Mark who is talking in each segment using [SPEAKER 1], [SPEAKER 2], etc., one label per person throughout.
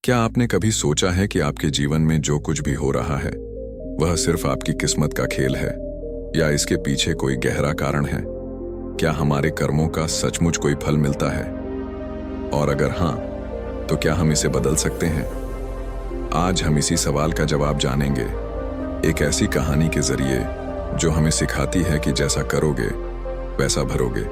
[SPEAKER 1] क्या आपने कभी सोचा है कि आपके जीवन में जो कुछ भी हो रहा है वह सिर्फ आपकी किस्मत का खेल है, या इसके पीछे कोई गहरा कारण है? क्या हमारे कर्मों का सचमुच कोई फल मिलता है? और अगर हाँ, तो क्या हम इसे बदल सकते हैं? आज हम इसी सवाल का जवाब जानेंगे, एक ऐसी कहानी के जरिए जो हमें सिखाती है कि जैसा करोगे वैसा भरोगे।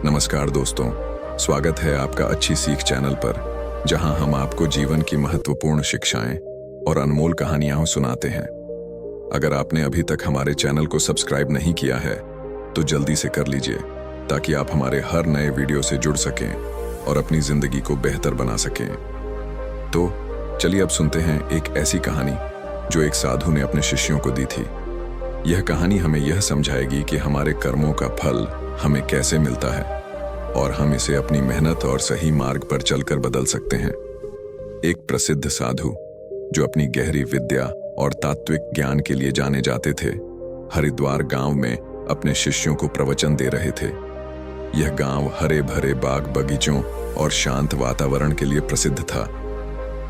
[SPEAKER 1] नमस्कार दोस्तों, स्वागत है आपका अच्छी सीख चैनल पर, जहां हम आपको जीवन की महत्वपूर्ण शिक्षाएं और अनमोल कहानियां सुनाते हैं। अगर आपने अभी तक हमारे चैनल को सब्सक्राइब नहीं किया है तो जल्दी से कर लीजिए, ताकि आप हमारे हर नए वीडियो से जुड़ सकें और अपनी जिंदगी को बेहतर बना सकें। तो चलिए अब सुनते हैं एक ऐसी कहानी जो एक साधु ने अपने शिष्यों को दी थी। यह कहानी हमें यह समझाएगी कि हमारे कर्मों का फल हमें कैसे मिलता है और हम इसे अपनी मेहनत और सही मार्ग पर चलकर बदल सकते हैं। एक प्रसिद्ध साधु जो अपनी गहरी विद्या और तात्विक ज्ञान के लिए जाने जाते थे, हरिद्वार गांव में अपने शिष्यों को प्रवचन दे रहे थे। यह गांव हरे भरे बाग बगीचों और शांत वातावरण के लिए प्रसिद्ध था,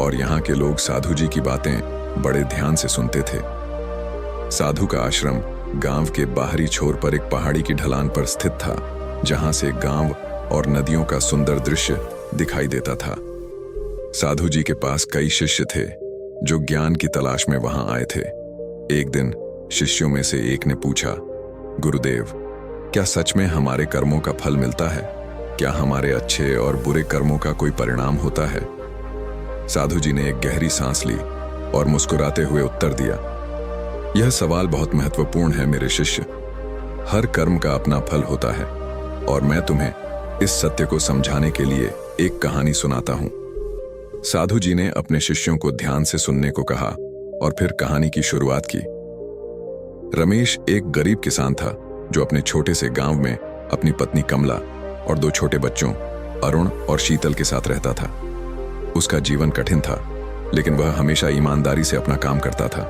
[SPEAKER 1] और यहाँ के लोग साधु जी की बातें बड़े ध्यान से सुनते थे। साधु का आश्रम गांव के बाहरी छोर पर एक पहाड़ी की ढलान पर स्थित था, जहां से गांव और नदियों का सुंदर दृश्य दिखाई देता था। साधु जी के पास कई शिष्य थे जो ज्ञान की तलाश में वहां आए थे। एक दिन शिष्यों में से एक ने पूछा, गुरुदेव, क्या सच में हमारे कर्मों का फल मिलता है? क्या हमारे अच्छे और बुरे कर्मों का कोई परिणाम होता है? साधु जी ने एक गहरी सांस ली और मुस्कुराते हुए उत्तर दिया, यह सवाल बहुत महत्वपूर्ण है मेरे शिष्य। हर कर्म का अपना फल होता है, और मैं तुम्हें इस सत्य को समझाने के लिए एक कहानी सुनाता हूं। साधु जी ने अपने शिष्यों को ध्यान से सुनने को कहा और फिर कहानी की शुरुआत की। रमेश एक गरीब किसान था जो अपने छोटे से गांव में अपनी पत्नी कमला और दो छोटे बच्चों अरुण और शीतल के साथ रहता था। उसका जीवन कठिन था, लेकिन वह हमेशा ईमानदारी से अपना काम करता था।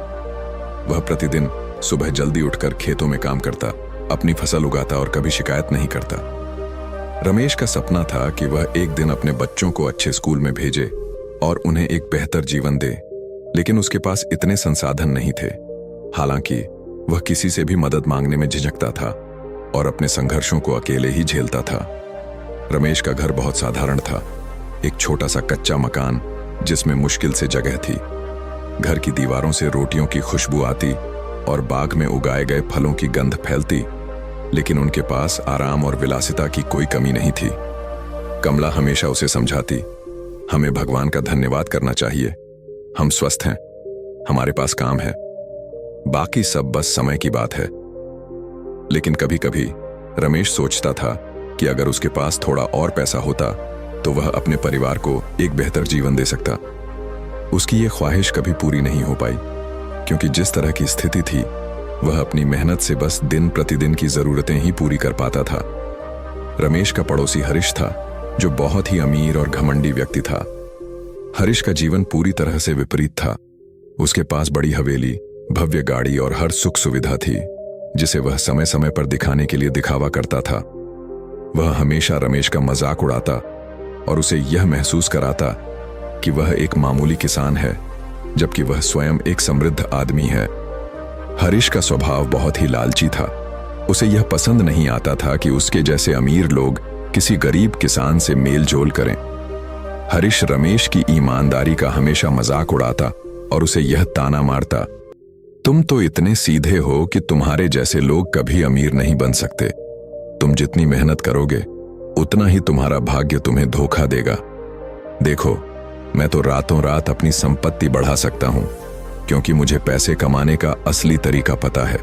[SPEAKER 1] वह प्रतिदिन सुबह जल्दी उठकर खेतों में काम करता, अपनी फसल उगाता और कभी शिकायत नहीं करता। रमेश का सपना था कि वह एक दिन अपने बच्चों को अच्छे स्कूल में भेजे और उन्हें एक बेहतर जीवन दे, लेकिन उसके पास इतने संसाधन नहीं थे। हालांकि वह किसी से भी मदद मांगने में झिझकता था और अपने संघर्षों को अकेले ही झेलता था। रमेश का घर बहुत साधारण था, एक छोटा सा कच्चा मकान जिसमें मुश्किल से जगह थी। घर की दीवारों से रोटियों की खुशबू आती और बाग में उगाए गए फलों की गंध फैलती, लेकिन उनके पास आराम और विलासिता की कोई कमी नहीं थी। कमला हमेशा उसे समझाती, हमें भगवान का धन्यवाद करना चाहिए, हम स्वस्थ हैं, हमारे पास काम है, बाकी सब बस समय की बात है। लेकिन कभी कभी रमेश सोचता था कि अगर उसके पास थोड़ा और पैसा होता तो वह अपने परिवार को एक बेहतर जीवन दे सकता। उसकी ये ख्वाहिश कभी पूरी नहीं हो पाई, क्योंकि जिस तरह की स्थिति थी वह अपनी मेहनत से बस दिन प्रतिदिन की जरूरतें ही पूरी कर पाता था। रमेश का पड़ोसी हरीश था, जो बहुत ही अमीर और घमंडी व्यक्ति था। हरीश का जीवन पूरी तरह से विपरीत था। उसके पास बड़ी हवेली, भव्य गाड़ी और हर सुख सुविधा थी, जिसे वह समय समय पर दिखाने के लिए दिखावा करता था। वह हमेशा रमेश का मजाक उड़ाता और उसे यह महसूस कराता कि वह एक मामूली किसान है, जबकि वह स्वयं एक समृद्ध आदमी है। हरीश का स्वभाव बहुत ही लालची था। उसे यह पसंद नहीं आता था कि उसके जैसे अमीर लोग किसी गरीब किसान से मेल जोल करें। हरीश रमेश की ईमानदारी का हमेशा मजाक उड़ाता और उसे यह ताना मारता, तुम तो इतने सीधे हो कि तुम्हारे जैसे लोग कभी अमीर नहीं बन सकते। तुम जितनी मेहनत करोगे उतना ही तुम्हारा भाग्य तुम्हें धोखा देगा। देखो, मैं तो रातों रात अपनी संपत्ति बढ़ा सकता हूं, क्योंकि मुझे पैसे कमाने का असली तरीका पता है।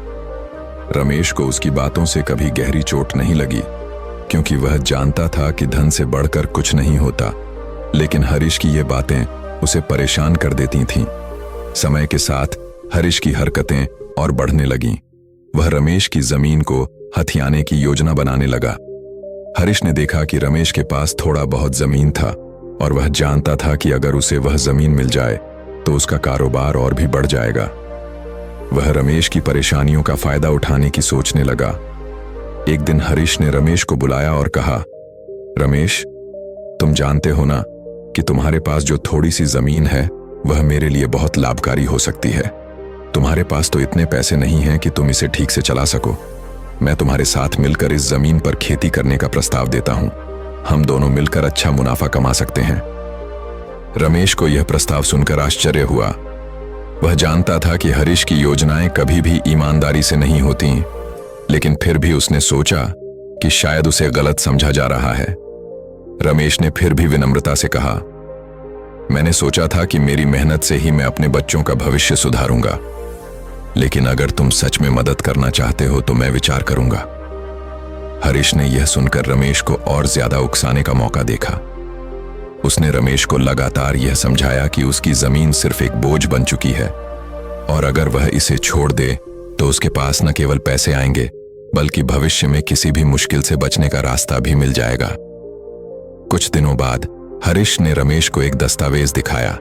[SPEAKER 1] रमेश को उसकी बातों से कभी गहरी चोट नहीं लगी, क्योंकि वह जानता था कि धन से बढ़कर कुछ नहीं होता। लेकिन हरीश की ये बातें उसे परेशान कर देती थीं। समय के साथ हरीश की हरकतें और बढ़ने लगीं। वह रमेश की जमीन को हथियाने की योजना बनाने लगा। हरीश ने देखा कि रमेश के पास थोड़ा बहुत जमीन था, और वह जानता था कि अगर उसे वह जमीन मिल जाए तो उसका कारोबार और भी बढ़ जाएगा। वह रमेश की परेशानियों का फायदा उठाने की सोचने लगा। एक दिन हरीश ने रमेश को बुलाया और कहा, रमेश, तुम जानते हो ना कि तुम्हारे पास जो थोड़ी सी जमीन है वह मेरे लिए बहुत लाभकारी हो सकती है। तुम्हारे पास तो इतने पैसे नहीं हैं कि तुम इसे ठीक से चला सको। मैं तुम्हारे साथ मिलकर इस जमीन पर खेती करने का प्रस्ताव देता हूं। हम दोनों मिलकर अच्छा मुनाफा कमा सकते हैं। रमेश को यह प्रस्ताव सुनकर आश्चर्य हुआ। वह जानता था कि हरीश की योजनाएं कभी भी ईमानदारी से नहीं होती, लेकिन फिर भी उसने सोचा कि शायद उसे गलत समझा जा रहा है। रमेश ने फिर भी विनम्रता से कहा, मैंने सोचा था कि मेरी मेहनत से ही मैं अपने बच्चों का भविष्य सुधारूंगा, लेकिन अगर तुम सच में मदद करना चाहते हो तो मैं विचार करूंगा। हरीश ने यह सुनकर रमेश को और ज्यादा उकसाने का मौका देखा। उसने रमेश को लगातार यह समझाया कि उसकी जमीन सिर्फ एक बोझ बन चुकी है और अगर वह इसे छोड़ दे तो उसके पास न केवल पैसे आएंगे बल्कि भविष्य में किसी भी मुश्किल से बचने का रास्ता भी मिल जाएगा। कुछ दिनों बाद हरीश ने रमेश को एक दस्तावेज दिखाया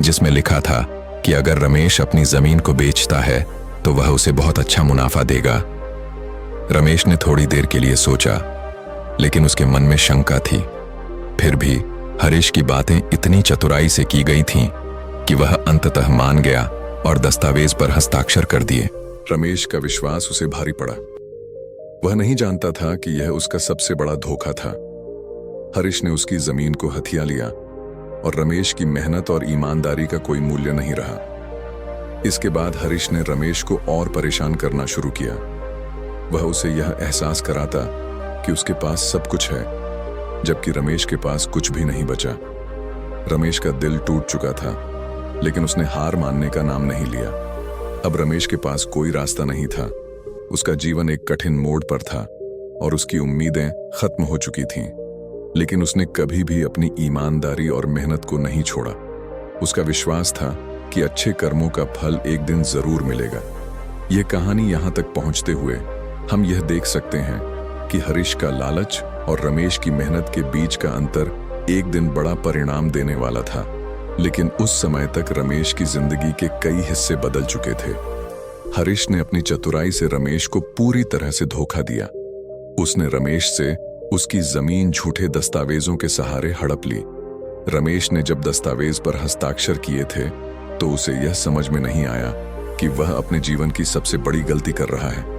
[SPEAKER 1] जिसमें लिखा था कि अगर रमेश अपनी जमीन को बेचता है तो वह उसे बहुत अच्छा मुनाफा देगा। रमेश ने थोड़ी देर के लिए सोचा, लेकिन उसके मन में शंका थी। फिर भी हरीश की बातें इतनी चतुराई से की गई थीं कि वह अंततः मान गया और दस्तावेज पर हस्ताक्षर कर दिए। रमेश का विश्वास उसे भारी पड़ा। वह नहीं जानता था कि यह उसका सबसे बड़ा धोखा था। हरीश ने उसकी जमीन को हथिया लिया और रमेश की मेहनत और ईमानदारी का कोई मूल्य नहीं रहा। इसके बाद हरीश ने रमेश को और परेशान करना शुरू किया। वह उसे यह एहसास कराता कि उसके पास सब कुछ है, जबकि रमेश के पास कुछ भी नहीं बचा। रमेश का दिल टूट चुका था, लेकिन उसने हार मानने का नाम नहीं लिया। अब रमेश के पास कोई रास्ता नहीं था। उसका जीवन एक कठिन मोड़ पर था और उसकी उम्मीदें खत्म हो चुकी थीं। लेकिन उसने कभी भी अपनी ईमानदारी और मेहनत को नहीं छोड़ा। उसका विश्वास था कि अच्छे कर्मों का फल एक दिन जरूर मिलेगा। यह कहानी यहां तक पहुंचते हुए हम यह देख सकते हैं कि हरीश का लालच और रमेश की मेहनत के बीच का अंतर एक दिन बड़ा परिणाम देने वाला था। लेकिन उस समय तक रमेश की जिंदगी के कई हिस्से बदल चुके थे। हरीश ने अपनी चतुराई से रमेश को पूरी तरह से धोखा दिया। उसने रमेश से उसकी जमीन झूठे दस्तावेजों के सहारे हड़प ली। रमेश ने जब दस्तावेज पर हस्ताक्षर किए थे तो उसे यह समझ में नहीं आया कि वह अपने जीवन की सबसे बड़ी गलती कर रहा है।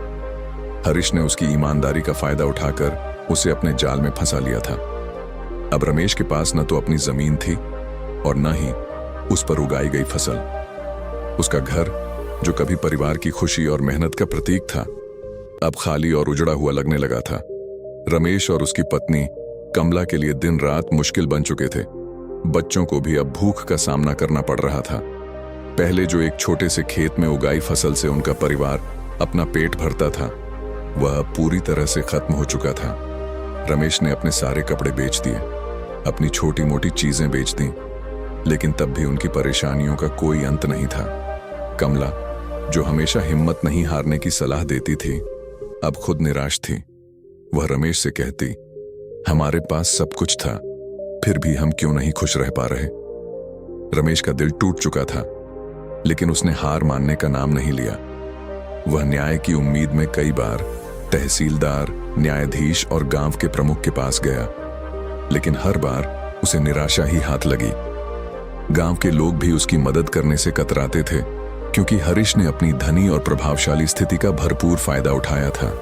[SPEAKER 1] हरीश ने उसकी ईमानदारी का फायदा उठाकर उसे अपने जाल में फंसा लिया था। अब रमेश के पास न तो अपनी जमीन थी और न ही उस पर उगाई गई फसल। उसका घर, जो कभी परिवार की खुशी और मेहनत का प्रतीक था, अब खाली और उजड़ा हुआ लगने लगा था। रमेश और उसकी पत्नी कमला के लिए दिन रात मुश्किल बन चुके थे। बच्चों को भी अब भूख का सामना करना पड़ रहा था। पहले जो एक छोटे से खेत में उगाई फसल से उनका परिवार अपना पेट भरता था, वह अब पूरी तरह से खत्म हो चुका था। रमेश ने अपने सारे कपड़े बेच दिए, अपनी छोटी मोटी चीजें बेच दी, लेकिन तब भी उनकी परेशानियों का कोई अंत नहीं था। कमला, जो हमेशा हिम्मत नहीं हारने की सलाह देती थी, अब खुद निराश थी। वह रमेश से कहती, हमारे पास सब कुछ था, फिर भी हम क्यों नहीं खुश रह पा रहे। रमेश का दिल टूट चुका था, लेकिन उसने हार मानने का नाम नहीं लिया। वह न्याय की उम्मीद में कई बार तहसीलदार, न्यायाधीश और गांव के प्रमुख के पास गया, लेकिन हर बार उसे निराशा ही हाथ लगी। गांव के लोग भी उसकी मदद करने से कतराते थे, क्योंकि हरीश ने अपनी धनी और प्रभावशाली स्थिति का भरपूर फायदा उठाया था।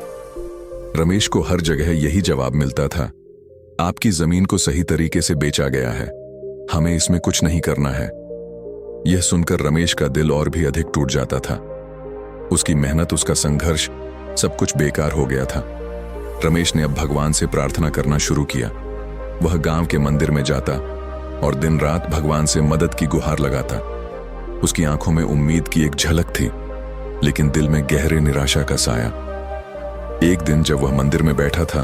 [SPEAKER 1] रमेश को हर जगह यही जवाब मिलता था, आपकी जमीन को सही तरीके से बेचा गया है, हमें इसमें कुछ नहीं करना है। यह सुनकर रमेश का दिल और भी अधिक टूट जाता था। उसकी मेहनत, उसका संघर्ष, सब कुछ बेकार हो गया था। रमेश ने अब भगवान से प्रार्थना करना शुरू किया। वह गांव के मंदिर में जाता और दिन रात भगवान से मदद की गुहार लगाता। उसकी आंखों में उम्मीद की एक झलक थी, लेकिन दिल में गहरे निराशा का साया। एक दिन जब वह मंदिर में बैठा था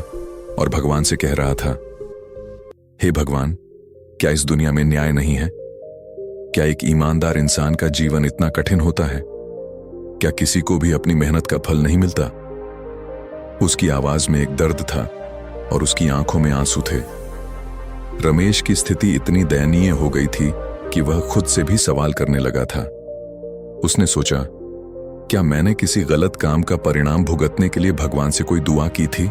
[SPEAKER 1] और भगवान से कह रहा था, हे भगवान, क्या इस दुनिया में न्याय नहीं है? क्या एक ईमानदार इंसान का जीवन इतना कठिन होता है? क्या किसी को भी अपनी मेहनत का फल नहीं मिलता? उसकी आवाज में एक दर्द था और उसकी आंखों में आंसू थे। रमेश की स्थिति इतनी दयनीय हो गई थी कि वह खुद से भी सवाल करने लगा था। उसने सोचा, क्या मैंने किसी गलत काम का परिणाम भुगतने के लिए भगवान से कोई दुआ की थी?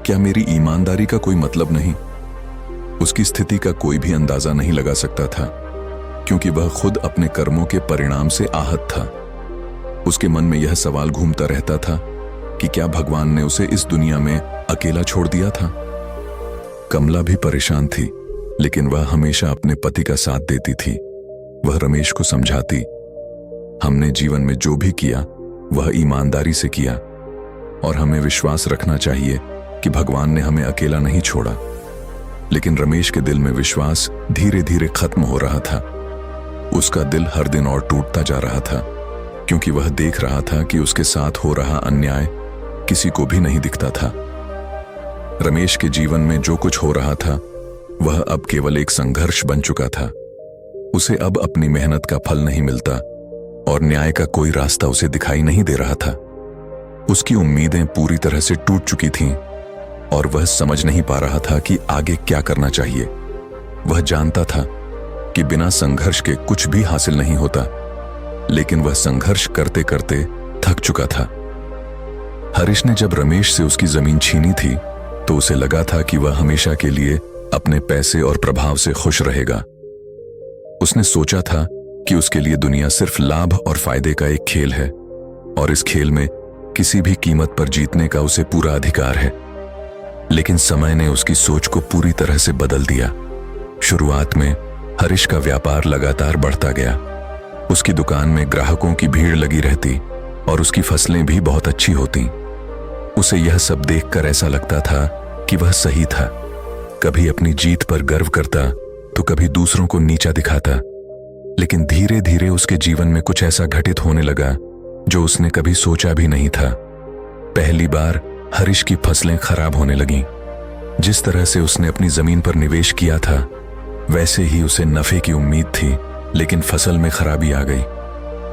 [SPEAKER 1] क्या मेरी ईमानदारी का कोई मतलब नहीं? उसकी स्थिति का कोई भी अंदाजा नहीं लगा सकता था, क्योंकि वह खुद अपने कर्मों के परिणाम से आहत था। उसके मन में यह सवाल घूमता रहता था कि क्या भगवान ने उसे इस दुनिया में अकेला छोड़ दिया था। कमला भी परेशान थी, लेकिन वह हमेशा अपने पति का साथ देती थी। वह रमेश को समझाती, हमने जीवन में जो भी किया वह ईमानदारी से किया और हमें विश्वास रखना चाहिए कि भगवान ने हमें अकेला नहीं छोड़ा। लेकिन रमेश के दिल में विश्वास धीरे धीरे खत्म हो रहा था। उसका दिल हर दिन और टूटता जा रहा था, क्योंकि वह देख रहा था कि उसके साथ हो रहा अन्याय किसी को भी नहीं दिखता था। रमेश के जीवन में जो कुछ हो रहा था वह अब केवल एक संघर्ष बन चुका था। उसे अब अपनी मेहनत का फल नहीं मिलता और न्याय का कोई रास्ता उसे दिखाई नहीं दे रहा था। उसकी उम्मीदें पूरी तरह से टूट चुकी थीं और वह समझ नहीं पा रहा था कि आगे क्या करना चाहिए। वह जानता था कि बिना संघर्ष के कुछ भी हासिल नहीं होता, लेकिन वह संघर्ष करते करते थक चुका था। हरीश ने जब रमेश से उसकी जमीन छीनी थी तो उसे लगा था कि वह हमेशा के लिए अपने पैसे और प्रभाव से खुश रहेगा। उसने सोचा था कि उसके लिए दुनिया सिर्फ लाभ और फायदे का एक खेल है और इस खेल में किसी भी कीमत पर जीतने का उसे पूरा अधिकार है। लेकिन समय ने उसकी सोच को पूरी तरह से बदल दिया। शुरुआत में हरीश का व्यापार लगातार बढ़ता गया। उसकी दुकान में ग्राहकों की भीड़ लगी रहती और उसकी फसलें भी बहुत अच्छी होती। उसे यह सब देखकर ऐसा लगता था कि वह सही था। कभी अपनी जीत पर गर्व करता तो कभी दूसरों को नीचा दिखाता। लेकिन धीरे धीरे उसके जीवन में कुछ ऐसा घटित होने लगा जो उसने कभी सोचा भी नहीं था। पहली बार हरीश की फसलें खराब होने लगीं। जिस तरह से उसने अपनी जमीन पर निवेश किया था वैसे ही उसे नफे की उम्मीद थी, लेकिन फसल में खराबी आ गई।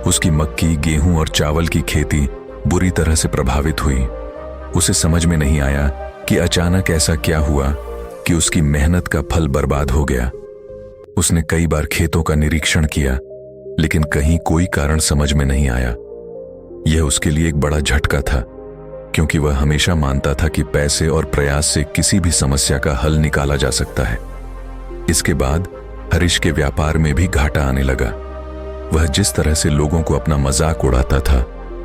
[SPEAKER 1] उसकी मक्की, गेहूं और चावल की खेती बुरी तरह से प्रभावित हुई। उसे समझ में नहीं आया कि अचानक ऐसा क्या हुआ कि उसकी मेहनत का फल बर्बाद हो गया। उसने कई बार खेतों का निरीक्षण किया, लेकिन कहीं कोई कारण समझ में नहीं आया। यह उसके लिए एक बड़ा झटका था, क्योंकि वह हमेशा मानता था कि पैसे और प्रयास से किसी भी समस्या का हल निकाला जा सकता है। इसके बाद हरीश के व्यापार में भी घाटा आने लगा। वह जिस तरह से लोगों को अपना मजाक उड़ाता था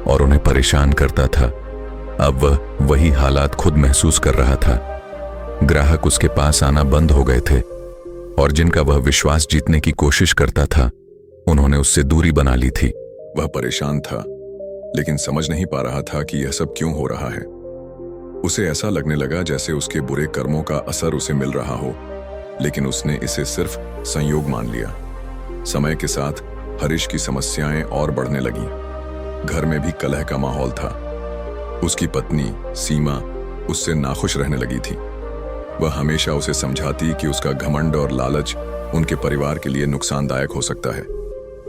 [SPEAKER 1] और उन्हें परेशान करता था, अब वह वही हालात खुद महसूस कर रहा था। ग्राहक उसके पास आना बंद हो गए थे और जिनका वह विश्वास जीतने की कोशिश करता था उन्होंने उससे दूरी बना ली थी।
[SPEAKER 2] वह परेशान था, लेकिन समझ नहीं पा रहा था कि यह सब क्यों हो रहा है। उसे ऐसा लगने लगा जैसे उसके बुरे कर्मों का असर उसे मिल रहा हो, लेकिन उसने इसे सिर्फ संयोग मान लिया। समय के साथ हरीश की समस्याएं और बढ़ने लगीं। घर में भी कलह का माहौल था। उसकी पत्नी सीमा उससे नाखुश रहने लगी थी। वह हमेशा उसे समझाती कि उसका घमंड और लालच उनके परिवार के लिए नुकसानदायक हो सकता है,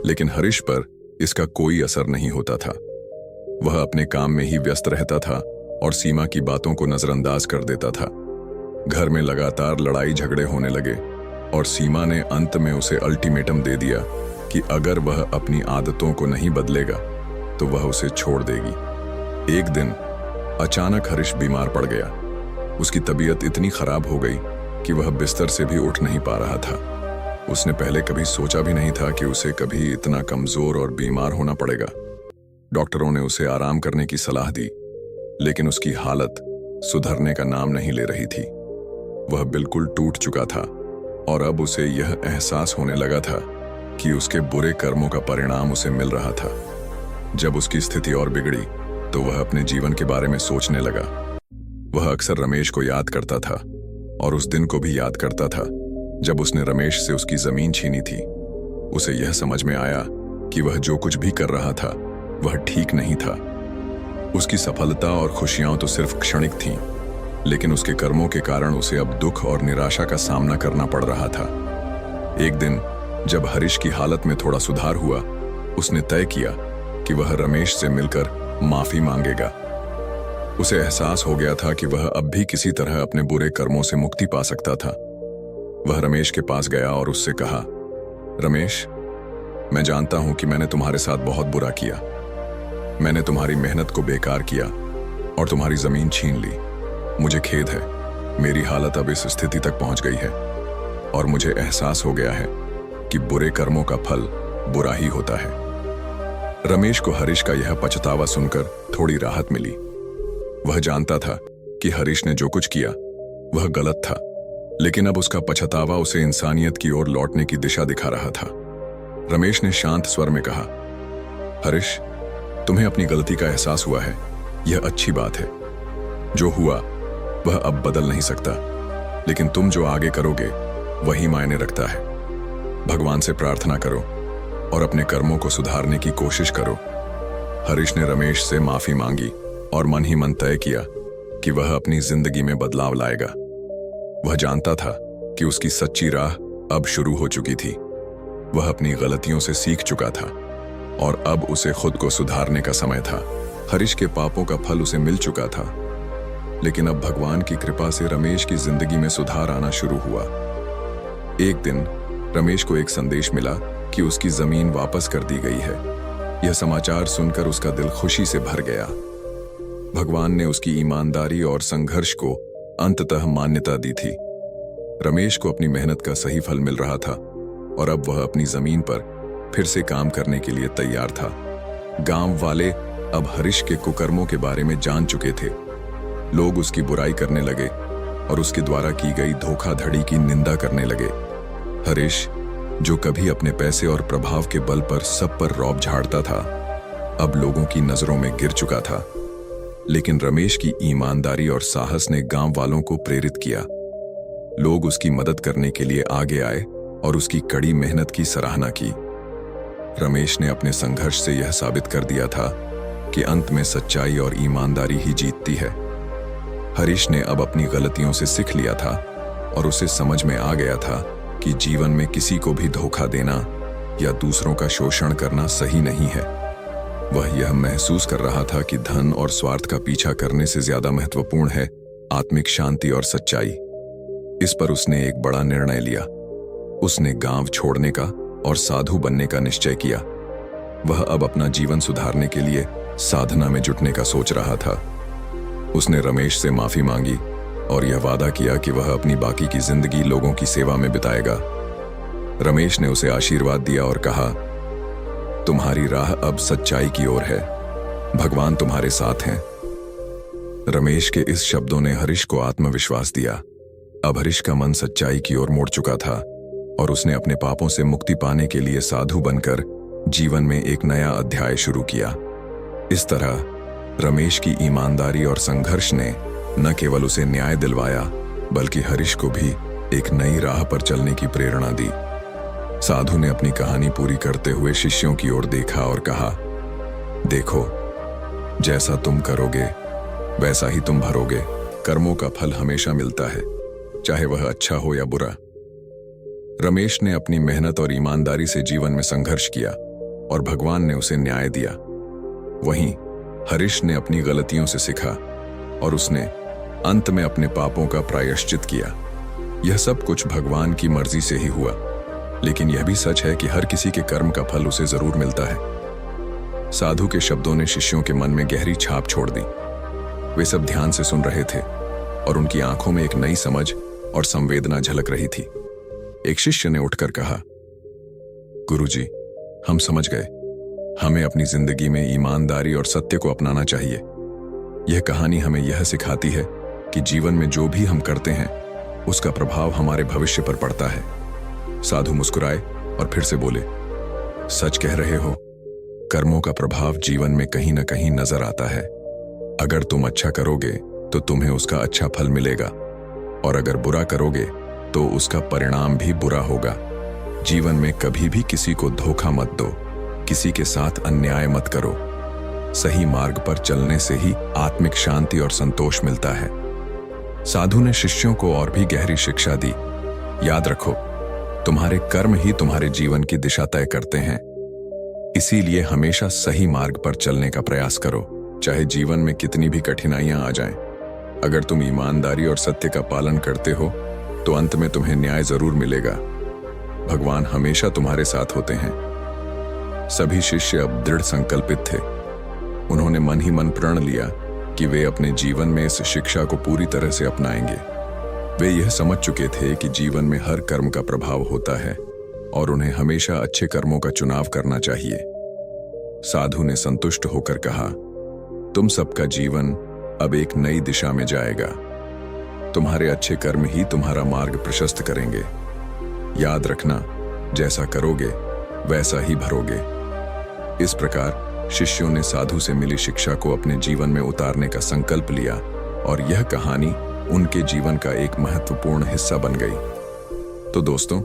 [SPEAKER 2] लेकिन हरीश पर इसका कोई असर नहीं होता था। वह अपने काम में ही व्यस्त रहता था और सीमा की बातों को नजरअंदाज कर देता था। घर में लगातार लड़ाई झगड़े होने लगे और सीमा ने अंत में उसे अल्टीमेटम दे दिया कि अगर वह अपनी आदतों को नहीं बदलेगा तो वह उसे छोड़ देगी। एक दिन अचानक हरीश बीमार पड़ गया। उसकी तबीयत इतनी खराब हो गई कि वह बिस्तर से भी उठ नहीं पा रहा था। उसने पहले कभी सोचा भी नहीं था कि उसे कभी इतना कमजोर और बीमार होना पड़ेगा। डॉक्टरों ने उसे आराम करने की सलाह दी, लेकिन उसकी हालत सुधरने का नाम नहीं ले रही थी। वह बिल्कुल टूट चुका था और अब उसे यह एहसास होने लगा था कि उसके बुरे कर्मों का परिणाम उसे मिल रहा था। जब उसकी स्थिति और बिगड़ी तो वह अपने जीवन के बारे में सोचने लगा। वह अक्सर रमेश को याद करता था और उस दिन को भी याद करता था जब उसने रमेश से उसकी जमीन छीनी थी। उसे यह समझ में आया कि वह जो कुछ भी कर रहा था वह ठीक नहीं था। उसकी सफलता और खुशियां तो सिर्फ क्षणिक थीं, लेकिन उसके कर्मों के कारण उसे अब दुख और निराशा का सामना करना पड़ रहा था। एक दिन जब हरीश की हालत में थोड़ा सुधार हुआ, उसने तय किया कि वह रमेश से मिलकर माफी मांगेगा। उसे एहसास हो गया था कि वह अब भी किसी तरह अपने बुरे कर्मों से मुक्ति पा सकता था। वह रमेश के पास गया और उससे कहा, रमेश, मैं जानता हूं कि मैंने तुम्हारे साथ बहुत बुरा किया। मैंने तुम्हारी मेहनत को बेकार किया और तुम्हारी जमीन छीन ली। मुझे खेद है, मेरी हालत अब इस स्थिति तक पहुंच गई है। और मुझे एहसास हो गया है कि बुरे कर्मों का फल बुरा ही होता है। रमेश को हरीश का यह पछतावा सुनकर थोड़ी राहत मिली। वह जानता था कि हरीश ने जो कुछ किया वह गलत था, लेकिन अब उसका पछतावा उसे इंसानियत की ओर लौटने की दिशा दिखा रहा था। रमेश ने शांत स्वर में कहा, हरीश, तुम्हें अपनी गलती का एहसास हुआ है, यह अच्छी बात है। जो हुआ वह अब बदल नहीं सकता, लेकिन तुम जो आगे करोगे वही मायने रखता है। भगवान से प्रार्थना करो और अपने कर्मों को सुधारने की कोशिश करो। हरीश ने रमेश से माफी मांगी और मन ही मन तय किया कि वह अपनी जिंदगी में बदलाव लाएगा। वह जानता था कि उसकी सच्ची राह अब शुरू हो चुकी थी। वह अपनी गलतियों से सीख चुका था और अब उसे खुद को सुधारने का समय था। हरीश के पापों का फल उसे मिल चुका था, लेकिन अब भगवान की कृपा से रमेश की जिंदगी में सुधार आना शुरू हुआ। एक दिन रमेश को एक संदेश मिला कि उसकी जमीन वापस कर दी गई है। यह समाचार सुनकर उसका दिल खुशी से भर गया। भगवान ने उसकी ईमानदारी और संघर्ष को अंततः मान्यता दी थी। रमेश को अपनी मेहनत का सही फल मिल रहा था और अब वह अपनी जमीन पर फिर से काम करने के लिए तैयार था। गांव वाले अब हरीश के कुकर्मों के बारे में जान चुके थे। लोग उसकी बुराई करने लगे और उसके द्वारा की गई धोखाधड़ी की निंदा करने लगे। हरीश, जो कभी अपने पैसे और प्रभाव के बल पर सब पर रौब झाड़ता था, अब लोगों की नजरों में गिर चुका था। लेकिन रमेश की ईमानदारी और साहस ने गांव वालों को प्रेरित किया। लोग उसकी मदद करने के लिए आगे आए और उसकी कड़ी मेहनत की सराहना की। रमेश ने अपने संघर्ष से यह साबित कर दिया था कि अंत में सच्चाई और ईमानदारी ही जीतती है। हरीश ने अब अपनी गलतियों से सीख लिया था और उसे समझ में आ गया था कि जीवन में किसी को भी धोखा देना या दूसरों का शोषण करना सही नहीं है। वह यह महसूस कर रहा था कि धन और स्वार्थ का पीछा करने से ज्यादा महत्वपूर्ण है आत्मिक शांति और सच्चाई। इस पर उसने एक बड़ा निर्णय लिया। उसने गांव छोड़ने का और साधु बनने का निश्चय किया। वह अब अपना जीवन सुधारने के लिए साधना में जुटने का सोच रहा था। उसने रमेश से माफी मांगी और यह वादा किया कि वह अपनी बाकी की जिंदगी लोगों की सेवा में बिताएगा। रमेश ने उसे आशीर्वाद दिया और कहा, तुम्हारी राह अब सच्चाई की ओर है, भगवान तुम्हारे साथ हैं। रमेश के इस शब्दों ने हरीश को आत्मविश्वास दिया। अब हरीश का मन सच्चाई की ओर मुड़ चुका था और उसने अपने पापों से मुक्ति पाने के लिए साधु बनकर जीवन में एक नया अध्याय शुरू किया। इस तरह रमेश की ईमानदारी और संघर्ष ने न केवल उसे न्याय दिलवाया, बल्कि हरीश को भी एक नई राह पर चलने की प्रेरणा दी। साधु ने अपनी कहानी पूरी करते हुए शिष्यों की ओर देखा और कहा, देखो, जैसा तुम करोगे वैसा ही तुम भरोगे। कर्मों का फल हमेशा मिलता है, चाहे वह अच्छा हो या बुरा। रमेश ने अपनी मेहनत और ईमानदारी से जीवन में संघर्ष किया और भगवान ने उसे न्याय दिया। वहीं हरीश ने अपनी गलतियों से सीखा और उसने अंत में अपने पापों का प्रायश्चित किया। यह सब कुछ भगवान की मर्जी से ही हुआ, लेकिन यह भी सच है कि हर किसी के कर्म का फल उसे जरूर मिलता है। साधु के शब्दों ने शिष्यों के मन में गहरी छाप छोड़ दी। वे सब ध्यान से सुन रहे थे और उनकी आंखों में एक नई समझ और संवेदना झलक रही थी। एक शिष्य ने उठकर कहा, गुरुजी, हम समझ गए। हमें अपनी जिंदगी में ईमानदारी और सत्य को अपनाना चाहिए। यह कहानी हमें यह सिखाती है कि जीवन में जो भी हम करते हैं उसका प्रभाव हमारे भविष्य पर पड़ता है। साधु मुस्कुराए और फिर से बोले, सच कह रहे हो। कर्मों का प्रभाव जीवन में कहीं न कहीं नजर आता है। अगर तुम अच्छा करोगे तो तुम्हें उसका अच्छा फल मिलेगा, और अगर बुरा करोगे तो उसका परिणाम भी बुरा होगा। जीवन में कभी भी किसी को धोखा मत दो, किसी के साथ अन्याय मत करो। सही मार्ग पर चलने से ही आत्मिक शांति और संतोष मिलता है। साधु ने शिष्यों को और भी गहरी शिक्षा दी। याद रखो, तुम्हारे कर्म ही तुम्हारे जीवन की दिशा तय करते हैं। इसीलिए हमेशा सही मार्ग पर चलने का प्रयास करो, चाहे जीवन में कितनी भी कठिनाइयां आ जाएं। अगर तुम ईमानदारी और सत्य का पालन करते हो तो अंत में तुम्हें न्याय जरूर मिलेगा। भगवान हमेशा तुम्हारे साथ होते हैं। सभी शिष्य अब दृढ़ संकल्पित थे। उन्होंने मन ही मन प्रण लिया कि वे अपने जीवन में इस शिक्षा को पूरी तरह से अपनाएंगे। वे यह समझ चुके थे कि जीवन में हर कर्म का प्रभाव होता है और उन्हें हमेशा अच्छे कर्मों का चुनाव करना चाहिए। साधु ने संतुष्ट होकर कहा, तुम सबका जीवन अब एक नई दिशा में जाएगा। तुम्हारे अच्छे कर्म ही तुम्हारा मार्ग प्रशस्त करेंगे। याद रखना, जैसा करोगे वैसा ही भरोगे। इस प्रकार शिष्यों ने साधु से मिली शिक्षा को अपने जीवन में उतारने का संकल्प लिया और यह कहानी उनके जीवन का एक महत्वपूर्ण हिस्सा बन गई। तो दोस्तों,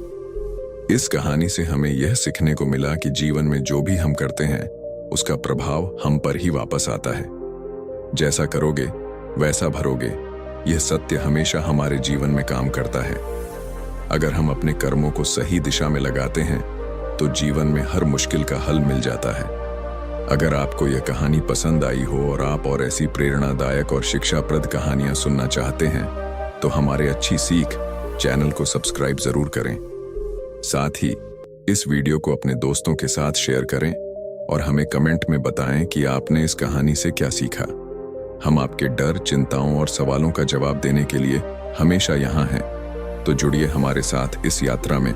[SPEAKER 2] इस कहानी से हमें यह सीखने को मिला कि जीवन में जो भी हम करते हैं उसका प्रभाव हम पर ही वापस आता है। जैसा करोगे वैसा भरोगे, यह सत्य हमेशा हमारे जीवन में काम करता है। अगर हम अपने कर्मों को सही दिशा में लगाते हैं तो जीवन में हर मुश्किल का हल मिल जाता है। अगर आपको यह कहानी पसंद आई हो और आप और ऐसी प्रेरणादायक और शिक्षाप्रद कहानियां सुनना चाहते हैं तो हमारे अच्छी सीख चैनल को सब्सक्राइब जरूर करें। साथ ही इस वीडियो को अपने दोस्तों के साथ शेयर करें और हमें कमेंट में बताएं कि आपने इस कहानी से क्या सीखा। हम आपके डर, चिंताओं और सवालों का जवाब देने के लिए हमेशा यहाँ हैं। तो जुड़िए हमारे साथ इस यात्रा में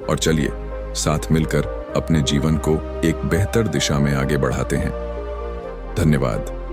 [SPEAKER 2] और चलिए साथ मिलकर अपने जीवन को एक बेहतर दिशा में आगे बढ़ाते हैं। धन्यवाद।